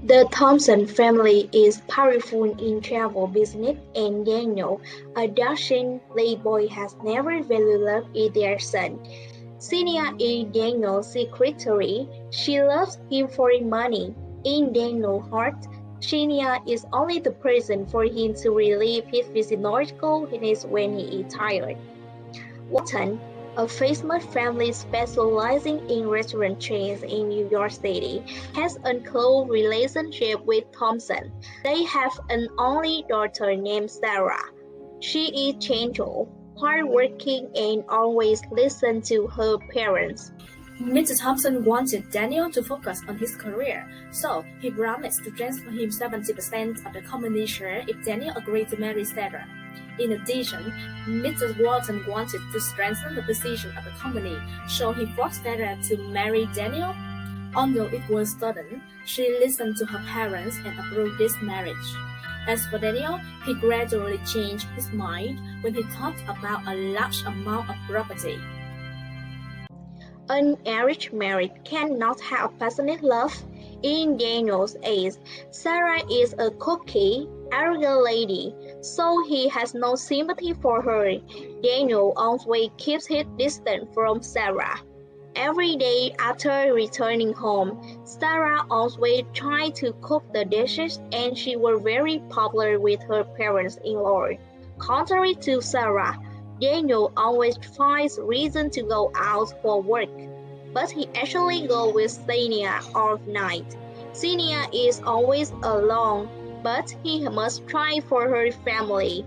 The Thompson family is powerful in travel business, and Daniel, a dashing playboy, has never valued love in their son. Xenia is Daniel's secretary. She loves him for money. In Daniel's heart, Xenia is only the person for him to relieve his physiological when he is tired. Walton, a famous family specializing in restaurant chains in New York City, has a close relationship with Thompson. They have an only daughter named Sarah. She is gentle, hardworking, and always listens to her parents. Mr. Thompson wanted Daniel to focus on his career, so he promised to transfer him 70% of the company share if Daniel agreed to marry Sarah. In addition, Mr. Walton wanted to strengthen the position of the company, so he forced Sarah to marry Daniel. Although it was sudden, she listened to her parents and approved this marriage. As for Daniel, he gradually changed his mind when he thought about a large amount of property. An arranged marriage cannot have passionate love. In Daniel's age, Sarah is a cocky, arrogant lady, so he has no sympathy for her. Daniel always keeps his distance from Sarah. Every day after returning home, Sarah always tried to cook the dishes, and she was very popular with her parents-in-law. Contrary to Sarah, Daniel always finds reason to go out for work, but he actually goes with Xenia all night. Xenia is always alone, but he must try for her family.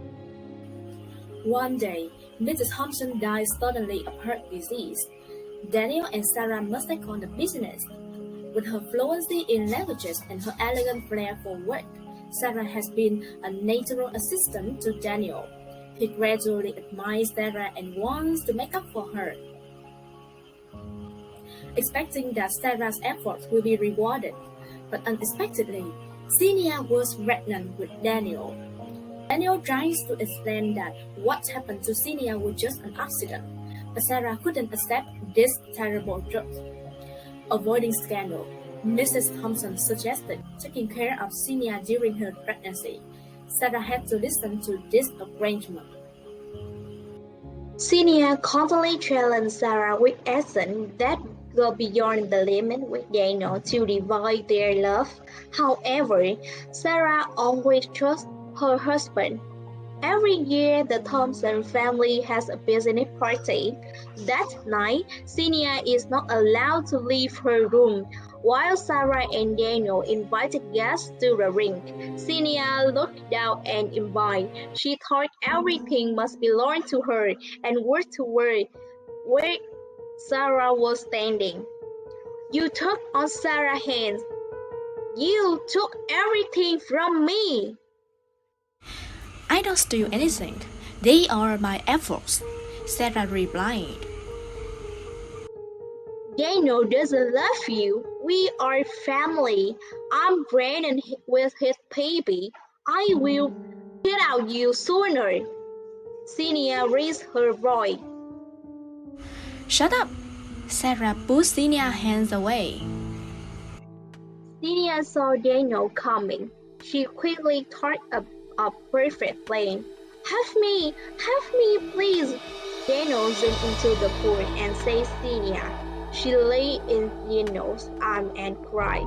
One day, Mrs. Thompson died suddenly of heart disease. Daniel and Sarah must take on the business. With her fluency in languages and her elegant flair for work, Sarah has been a natural assistant to Daniel. He gradually admires Sarah and wants to make up for her. Expecting that Sarah's efforts will be rewarded, but unexpectedly, Xenia was pregnant with Daniel. Daniel tries to explain that what happened to Xenia was just an accident, but Sarah couldn't accept this terrible truth. Avoiding scandal, Mrs. Thompson suggested taking care of Xenia during her pregnancy. Sarah had to listen to this arrangement. Xenia constantly challenged Sarah with actions that go beyond the limit with Daniel to divide their love. However, Sarah always trusts her husband. Every year, the Thompson family has a business party. That night, Xenia is not allowed to leave her room, while Sarah and Daniel invited guests to the ring. Xenia looked down and imbibed. She thought everything must belong to her and walked toward where Sarah was standing. "You took on Sarah's hands. You took everything from me." I don't steal anything. They are my efforts, Sarah replied. "Daniel doesn't love you. We are family. I'm pregnant with his baby. I will get out you sooner." Xenia raised her voice. Shut up! Sarah pushed Xenia's hands away. Xenia saw Daniel coming. She quickly thought up a perfect plan. Have me, please." Daniel zoomed into the pool and saved Xenia. She lay in Daniel's arms and cried,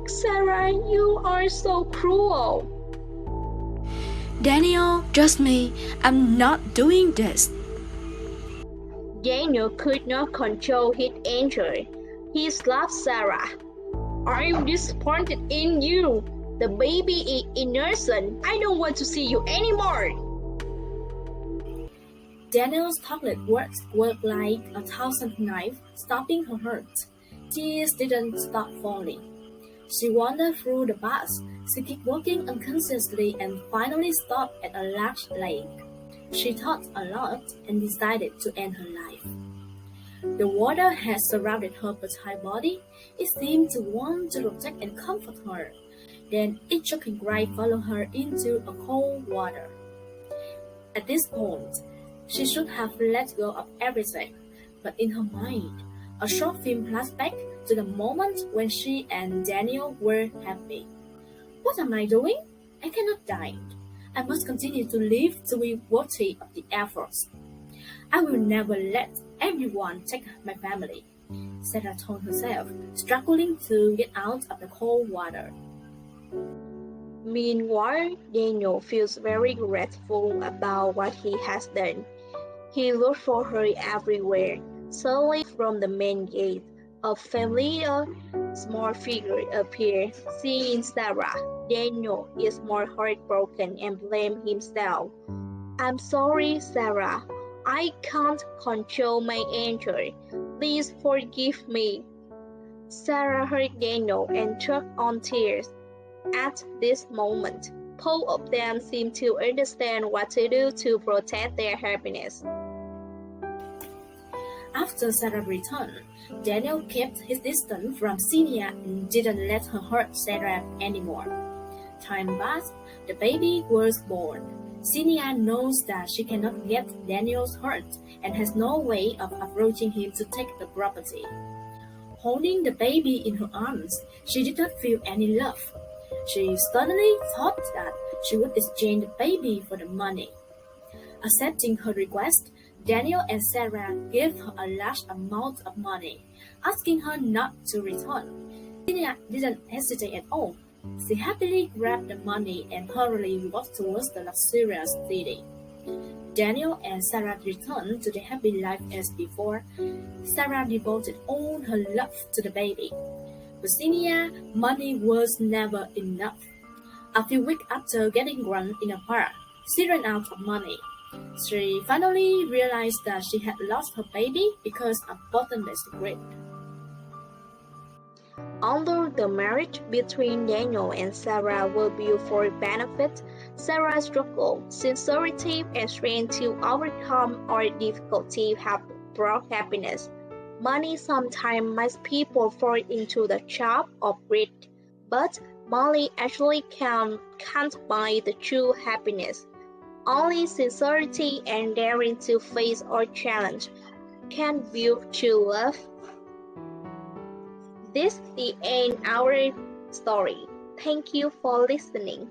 "Sarah, you are so cruel." Daniel, trust me, I'm not doing this. Daniel could not control his anger. He slapped Sarah. "I'm disappointed in you. The baby is innocent. I don't want to see you anymore." Daniel's chocolate words worked like a thousand knives, stopping her heart. Tears didn't stop falling. She wandered through the bath. She kept walking unconsciously and finally stopped at a large lake. She thought a lot and decided to end her life. The water had surrounded her fertile body. It seemed to want to protect and comfort her. Then a choking cry followed her into a cold water. At this point, she should have let go of everything, but in her mind, a short film flashed back to the moment when she and Daniel were happy. What am I doing? I cannot die. I must continue to live to be worthy of the efforts. I will never let everyone take my family, Sarah told herself, struggling to get out of the cold water. Meanwhile, Daniel feels very grateful about what he has done. He looked for her everywhere. Suddenly, from the main gate, a familiar small figure appeared. Seeing Sarah, Daniel is more heartbroken and blames himself. I'm sorry, Sarah. I can't control my anger. Please forgive me. Sarah heard Daniel and choked on tears. At this moment, both of them seemed to understand what to do to protect their happiness. After Sarah returned, Daniel kept his distance from Xenia and didn't let her hurt Sarah anymore. Time passed, the baby was born. Xenia knows that she cannot get Daniel's hurt and has no way of approaching him to take the property. Holding the baby in her arms, she did not feel any love. She suddenly thought that she would exchange the baby for the money. Accepting her request, Daniel and Sarah gave her a large amount of money, asking her not to return. Xenia didn't hesitate at all. She happily grabbed the money and hurriedly walked towards the luxurious city. Daniel and Sarah returned to their happy life as before. Sarah devoted all her love to the baby. But Xenia, money was never enough. A few weeks after getting drunk in a bar, she ran out of money. She finally realized that she had lost her baby because of bottomless greed. Although the marriage between Daniel and Sarah will be for benefit, Sarah's struggle, sincerity, and strength to overcome all difficulties have brought happiness. Money sometimes makes people fall into the trap of greed, but money actually can't buy the true happiness. Only sincerity and daring to face all challenge can build true love. This is the end of our story. Thank you for listening.